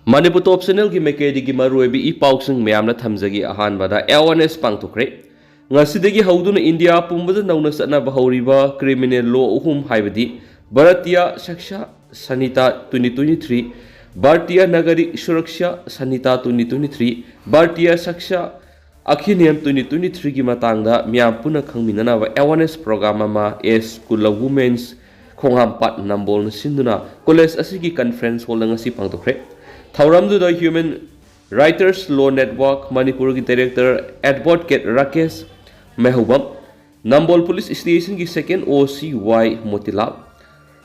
Manipur Top Channel ki mekedi ki maruebi I pausing mayamna thamjagi ahanbada awareness pangthokre ngasidagi hauduna India pumbada nauna satnaba hawriba criminal law uhum haibadi Bharatiya Shaksha Sanhita 2023 Bharatiya Nagari Suraksha Sanhita 2023 Bharatiya Shaksha Akhiniyam 2023 ki matangda miyam puna khangminanaba awareness program ama school women's khonghampat nambol sinduna college asigi conference hall ngasi pangthokre Thauramdu the Human Writers Law Network Manipur ki Director Advocate Rakesh Mehubam Nambol Police Station ki Second OCY Motilal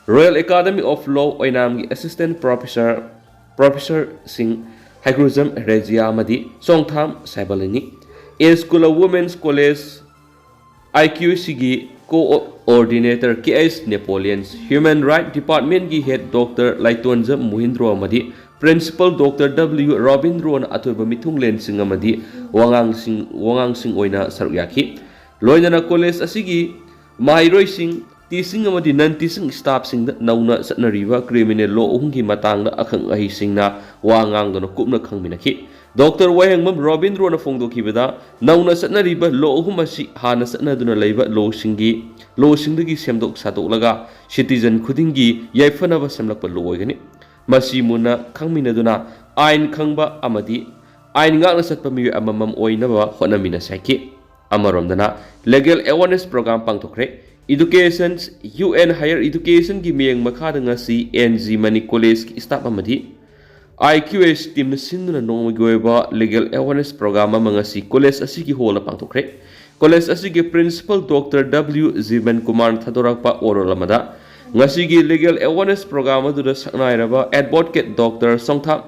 Royal Academy of Law Oinam ki Assistant Professor Singh Korounganba Regia Madi Songtham Saibalani A School of Women's College IQC ki Co-Ordinator KS Napoleons Human Rights Department ki Head Dr. Laitonja Muhindro Madi Principal Dr. W. Robindron Atuba Mitunglen Singamadi Wangang Sing Oina Saryaki Loinana College Asigi Mahiroi Sing Tising Amadi non teaching staff sing Nauna Satnariva criminal law Ungi Matanga Akang Ahi Singna Wangang Dono Kupna Kangminaki Dr. Wayangmam Robindron Fongdo Kibada Nauna Satnariva law Humasi Hana Satnaduna Leva law Singdagi Semdok Satolaga Citizen Kudingi Yaifanava Samlapa Lowagani Masi muna khangminaduna ain khangba amadi ain ngakna satpa mi amamam oinaba honamina saiki amaromdana legal awareness program pangthokre education UN higher education gi miyeng makhada ngasi NG Mani College ki staff amadi IQS team sinduna nonggoiba legal awareness program amangasi college asigi hola pangthokre college asigi principal Dr. W Ziban Kumar Thadorakpa orolamada Ngasigi legal awareness program aduda saknairaba advocate Dr. Songtham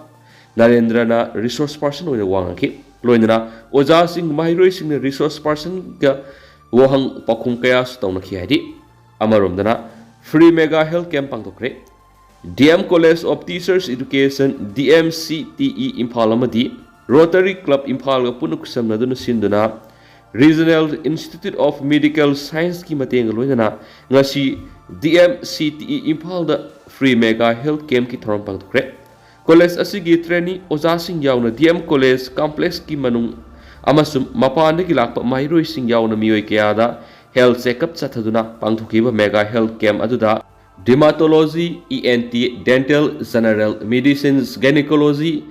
Narendrana resource person oina wangaki loinana oja sing mahiroi sing resource person ga wohang pakhum kaya stawna khiadi amaromdana free mega health camp pangtokre DM College of Teachers Education DMCTE Imphala Madi Rotary Club Imphala punuk samnaduna sinduna Regional Institute of Medical Science ki mateng loinana ngasi DMCTE Impal da free mega health camp ki thoram pangthokre college asigi trainee oja sing yauna DM College complex ki manung amasum mapan ki lakpa mahiroi sing yauna miyoi kya da health checkup chathaduna pangthokiba mega health camp aduda dermatology ENT dental general medicines gynecology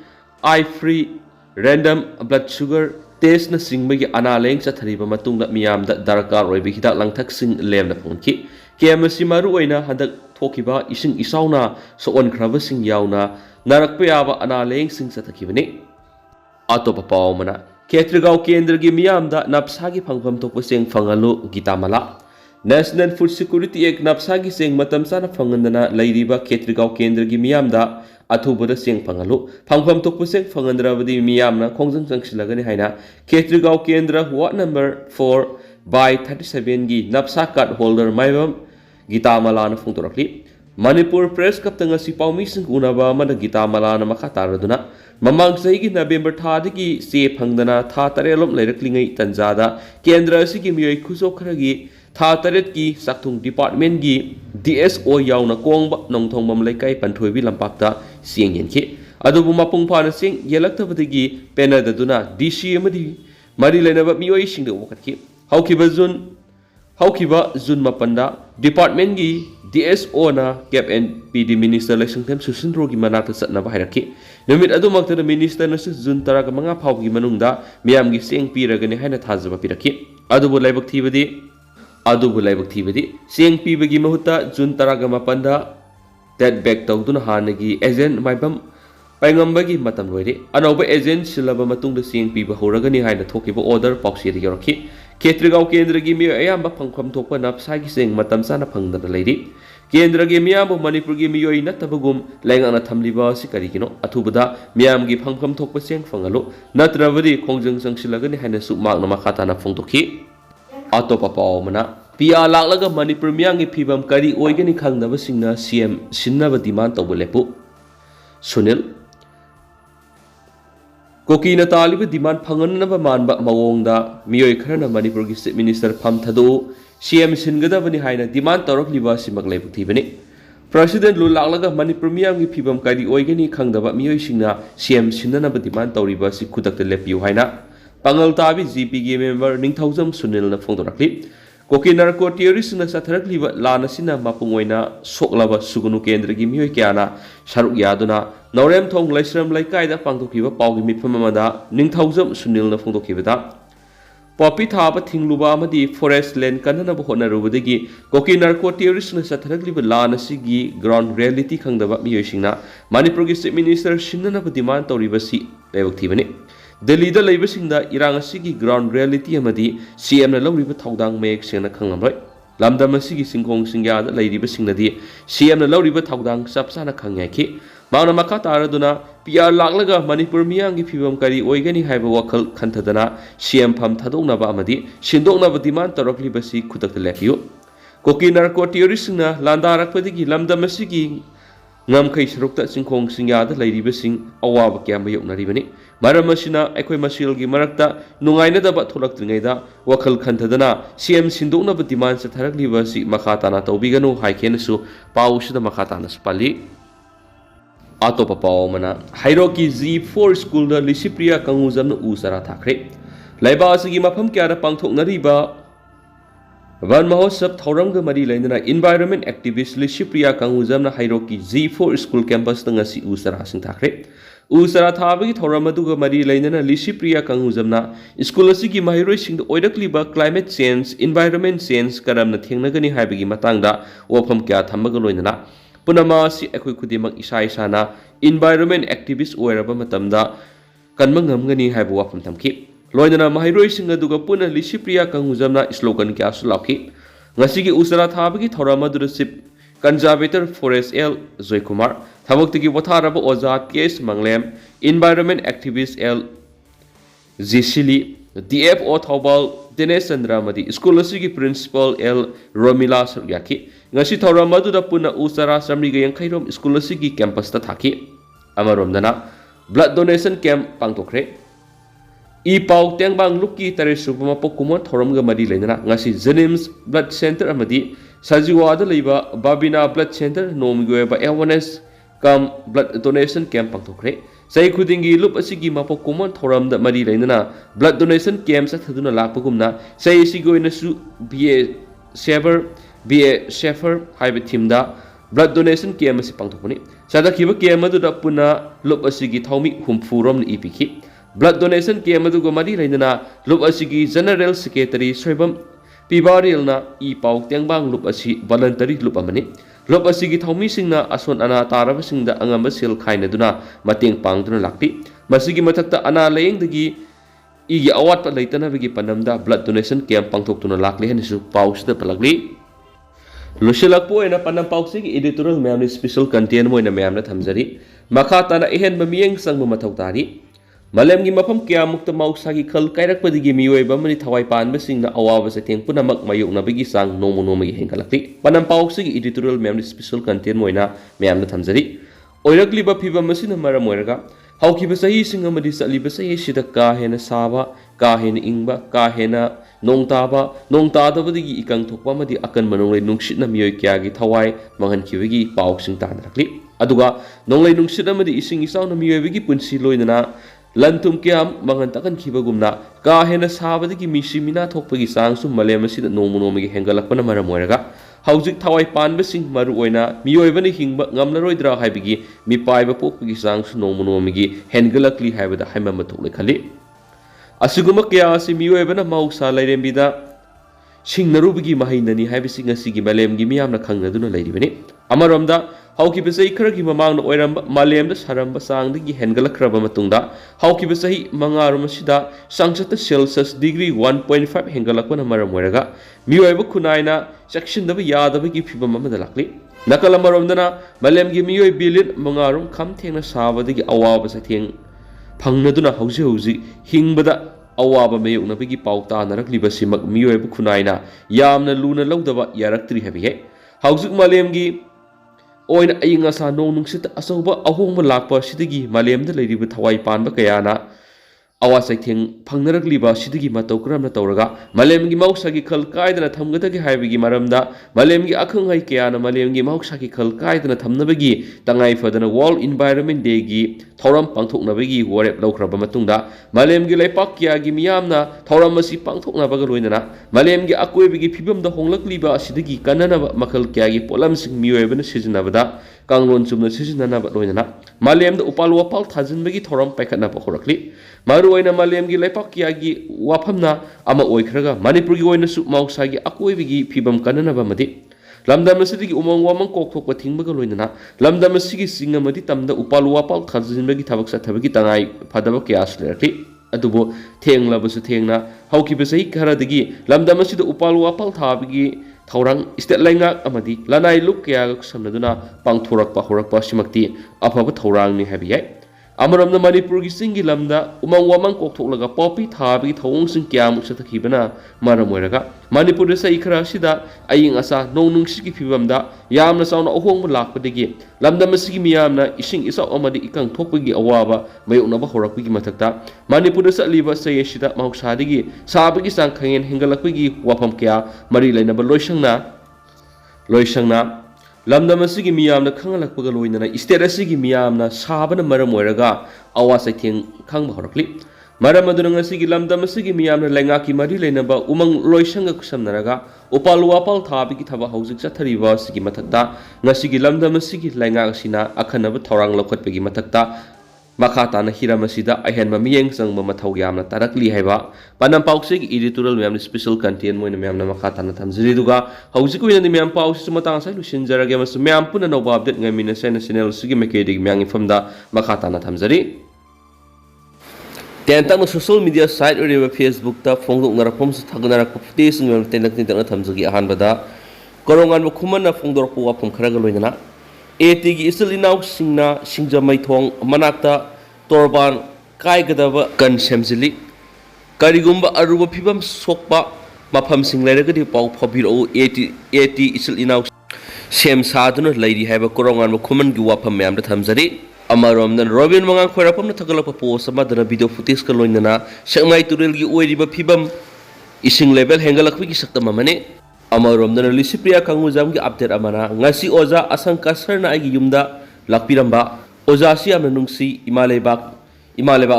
eye free random blood sugar test na singmagi analeng chathariba matungda miyamda darkar oibi hidak langthak sing lemna phonki KMC maru oina hadak thokiba ising isauna soon khraba sing yauna narakpa yaba analeng sing chathakibani atopa pawmana Khetrigao kendra gi miyamda napsagi phangpham thokpa seng phangalu gitamala National Food Security Act napsagi seng matam sana phangandana leiriba Khetrigao kendra gi miyamda athubada seng phangalu phangpham thokpa seng phangandrabadi miyamna khongjang changsilagani haina Khetrigao kendra ward number 4 by 37 gi napsa card holder maibam gitamala na phungtorakli Manipur Press Kaptanga si Paumi sing unaba mana gitamala na makataraduna mamang sahi gi November thadi gi se phangdana tha tarelom leiraklingai tanjada kendra si gi miyoi khusokhragi tha taret gi sakthung department gi DSO yauna kongba nongthong mam laikai panthoibi lampakta sieng yenki adubu mapung phana sing yelaktabadagi penadaduna DC amadi mari lenaba miyoi sing de wakatki Haukiba Jun Mapanda Department gi DSO na Cap and PD Minister Election Tem Susindro gi manata satna bahiraki numit adu makta minister na Jun taraga manga phau gi manungda miyam gi seng piragani haina thajaba piraki adubu laibak thibadi seng pibagi mahuta Jun taraga mapanda that back tawduna hanagi agent maibam paingambagi matam loire anoba agent silaba matungda seng piba horagani haina thokiba order pausi ri yoraki Khetrigao kendra gi mi ayamba phangkham thokpa napsagi seng matam sana phangdana leiri kendra gi miyam Manipur gi miyoi natabagum laingana thamliba si karigino athubada miyam gi phangkham thokpa seng phangalo natrabadi khongjang sangsilagani haina su makna makhata na phongtokhi atopa pawmana pia laklaga Manipur miyam gi phibam kari oigani khangnaba singna CM sinnaba demand tawba lepu Sunil Kokina taliba demand phanganaba manba mawongda miyoi kharana Manipur gi Chief Minister pham thadu CM singada bani haina demand torok liba simak leibuk thibani President Lu Lalaga Manipur Miyamgi Pibam Kadi Oigani Kangdaba Miyoishina CM Sinanaba demand Tauriba Sikudak the Lepiu Haina Pangal Tabi GPG member Ningthausam Sunil na Fondorakli Koki narco theorist na Satarakli Lanasina Mapungoina Soklava Sugunu Kendrigi Miyoikiana Sharuk Yaduna Norem Tong Lesram Laikaida Pangtokiva Paugi Mipamada Ningthausam Sunil na Fondokivada Poppy Taba Tingluba Madi Forest Land Kanana Hona Rubadigi, Koki narco theorist na Sataragli Lanasigi, ground reality Kangdaba Mioshina, Manipur Minister Shinana demand to Rivasi Levactivani. The leader Labasing the Irangasigi ground reality Amadi, CM na Loriba Taudang make Sena Kangamboy. Lambda Masigi Singkong Singa, the lady Basing the CM na Loriba Taudang Sapsana Kangaki. Mauna Makata Araduna, PR Laglaga, Manipur Miyangi Pibam Kari, Oigani Haiba Wakal, Kantadana, CM Pam Tadona Bamadi, Shindona demand Tarokli Basi Kutak Lepiu. Koki narco theorisna, Landara Padiki, Lambda Masigi, Namkai Srukta Singkong Singa, the lady Basing, Awab Gambayok Naribani, Maramasina, Equimasilgi Marakta, Nungaina Bat Tolak Tringeda, Wakal Kantadana, CM Sindona demands at Tarakli Basi, Makatana, Tobigano, Haikenesu, Paush the Makatana Spali. Ato Papa Mana, Hierarchy Z4 School the Licypriya Kangujam Usara Takre. Laiba Sigimapam Kiara Pangtok Nariba Van Mahosap Tauranga Mari Lena Environment Activist Licypriya Kangujam Hierarchy Z4 School Campus Nangasi Usara Sing Takre. Usara Tabi Tauramaduga Mari Lena Licypriya Kangujamna, School Sigi Mahiro Sing the Oidakliba Climate Change, Environment Change Karam Natinagani Habigi Matanga, Wapam Kia Tamagaloina. Punamasi Equidimak Isai Sana, environment activist Oeraba Matamda, Kanmangamgani have wafam tamki. Loina Mahiro Singaduga Puna Licypriya Kangujamna slogan Kasulaki. Nasigi Usara Tabaki Toramadurasip, Conservator Forest L. Zoykumar, Tavaktiki Wataraba Ozat Case Manglem, environment activist L. Zisili, DFO Taubal, Dinesh Andramadi, Scholasigi Principal L. Romila Suryaki. Ngasi Tauramadu da Puna Usara Samriga yang Kairom Scholasigi Campus Tataki. Amaromdana, Blood Donation Camp Pangtokre. Ipau Tiangbang Luki Tare Supama Pokumon Toramga Madi Lena, Ngasi Zenims Blood Center Amadi, Sajiwada Liba, Babina Blood Center, Nomigueba Awareness, Kam Blood Donation Camp Pangtokre. Say Kudingi Lup Asigi Mapokumon Toram da Madi Lena, Blood Donation Camps at Haduna Lapagumna, say Sigo in a su be a Shepherd, Hybrid Timda, Blood Donation Camps Pangtoponi. Sadakiva Kiamadu da Puna, Lup Asigi Tomi, whom Furom Epiki. Blood Donation Kiamadu Gomadi Lena, Lup Asigi General Secretary Swebam, Pibarilna, E. Pau Tiangbang Lup Asi, Voluntary Lupamani. Lup Asigi Tomi Singna, Ason Ana Taravasing the Angamasil Kainaduna, Mating Pangduna Lakti, Masigi Matakta Ana laying the Gi Igi Awat Latana Vigi Panamda, Blood Donation Camp Pangtokuna Lakli and Su Paus the Palagli. Lushilakpo and a Panapausig editorial memory special contain mo in a mamna Tamzari, Makatana Ehen Mamiang Sang Matautari, Malemgi Mapam Kia Mukta Mausagi Kal Kairak Padigi Miwe Bamani Tawaipan Missing the Awas at Punamak Mayuk Nabigi Sang no Monomi Henkalaki, Panapausig editorial memory special contain moina mamna Tamzari, Oirakli Bapiva Masina Maramuerga, how keep a sahi sing a Madisa Libasa Shida Kahena Sava, Kahena Ingba, Kahena. Nong Taba, Nong Tadavadi Ikang Topamadi Akan Manole Nungshitna Miokiagi Tawai, Mangan Kivigi, Pauxing Tanrakli. Aduga, Nongle Nungshidamadi Ising Sound of Miovigi Punsi Loinana, Lantum Kiam, Mangantakan Kibagumna, Kahena Savadi Mishimina Topagi Sangs, Malemasi that no monomi Hengalapana Maramueraga, Housing Tawai Pan Basing Maruena, Mioevani Hing Gamnaroidra Hibigi, Mi Piva Popagi Sangs, no monomigi, Hengalakli have the Himamatukali. Asuguma Kia Simiuevana Mausa Lairembida Shingnarubigi Mahinani Habising a Sigi Malem Gimiamna Kangaduna Lady Bene. Amaramda, how keep a say Kurgi Mamang Oiramba, Malem the Saramba Sang the Hengala Krabamatunda, how keep a say Mangaramashida, Sangsata Celsius degree 1.5 Hengalakuna Maramueraga, Mueva Kunaina, section of Yada Gipibama the Lakli. Nakalamaramdana, Malem Gimio billion Mangarum come Tena Sava the Awabas a thing. Pangnaduna Hausi Hingbada Awaba Mayuna Bigi Pauta Narakliba Simak Mue Kunaina Yamna Luna Lodava Yaraktri Heavy Hausuk Malemgi Oin Ayingasa no Nungsit Asoba Ahoma Lakpa Shitigi Malem the Lady with Hawaii Panba Kayana awa saitheng phangnarakliba sidigi matau kramna tawraga malemgi mausagi khal kaidana thamgadagi haibigi maramda malemgi akhang hai kayana malemgi mausagi khal kaidana thamnabagi tangai fadana World Environment Day gi thoram pangthoknabagi warep laukraba matungda malemgi laipak kyagi miyamna thoram asi pangthoknabaga loinana malemgi akoibigi phibamda honglakliba asidagi kanana makhal kyagi polamsing miyoibana sijinabada kanglon chumna sijinana loinana malemda upal wapal thajinbagi thoram paikhatna pakhorakli maruaina malemgi laipak kyagi wafamna ama oikhraga manipurgi oinasu mausagi akoibigi phibam kananaba madi lamdam asidigi umang wamang kokthokpa thingbaga loinana lamdam asigi singamadi tamda upal wapal thajinbagi thabak sathabagi tangai phadaba kyas lerti adubo thenglabasu thengna haukiba sahi kharadagi lamdam asida upal wapal thabagi thorang state lainga amadi lanai luk kya samnaduna pangthorakpa horakpa simakti afaba thorang ni habiyai amaramna manipurgi singi lamda umang wamang koktholaga popi thabi thawong sing kyamuk sathakibana maramoiraga manipur sa ikhra sida aying asa nongnung sigi phibamda yamna sauna ohong lakpadegi lamda masigi miyamna ising isa amadi ikang thokpagi awaba mayoknaba horakpagi mathakta manipur sa liba sayesida mahuksadigi sabagi sang khangen hingalakpagi wafam kya mari lainaba loisangna lamdam asigi miyamna khangalakpaga loinana state asigi miyamna sabana maram oiraga awa saitheng khangba horakli maram aduna ngasigi lamdam asigi miyamna lengaki mari leinaba umang loisanga kusamnaraga upal wapal thabigi thaba haujik chathariba sigi mathakta ngasigi lamdam asigi lenga asina akhanaba thorang lokhatpagi mathakta makhatana hiramasida ahenba miyeng sangba mathau yamna tarakli haiba panam pauksig editorial miyamna special content moina miyamna makhatana thamjiri duga hauji ko ni miyam pausi sumatang sai lusinjarage mas miyam puna no update ngamina sena channel sigi mekedig miyang ifamda makhatana thamjari tentang social media site uriba Facebook ta phongdok narapom su thagnara ko fute sing miyam tenak tin tang thamjagi ahanbada Korounganba khuman na phongdor pu wapum kharaga loinana etigi isilinaw singna singjamai thong manakta torban kaigadaba kan semjili karigumba aruba phibam sokpa mafam sing lairagadi pau phobiro eti isilinaw sem saduna lairi haiba Korounganba khuman gi wafam mayam da thamjari amarom Robin mangang khoirapam na thagalapa post amadana video footage ka loinana sangmai turel gi oiriba phibam ising level hengalakwi gi sakta mamane amarom Licypriya Kangujam gi update amana ngasi oza asangka sarna agi yumda lakpiramba oza si amna nungsi imalebak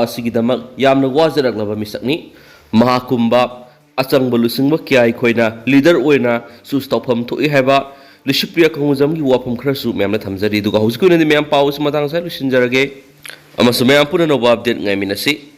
asigi damak yamna wajarak laba misakni mahakumba achangba lusingba kyai khoina leader oina sus tawpham thoi haiba Licypriya Kangujam gi wafam khrasu memna thamjari duga hujikuna ni mem pause matang sai lusinjarage amasu mem puna no update ngai minasi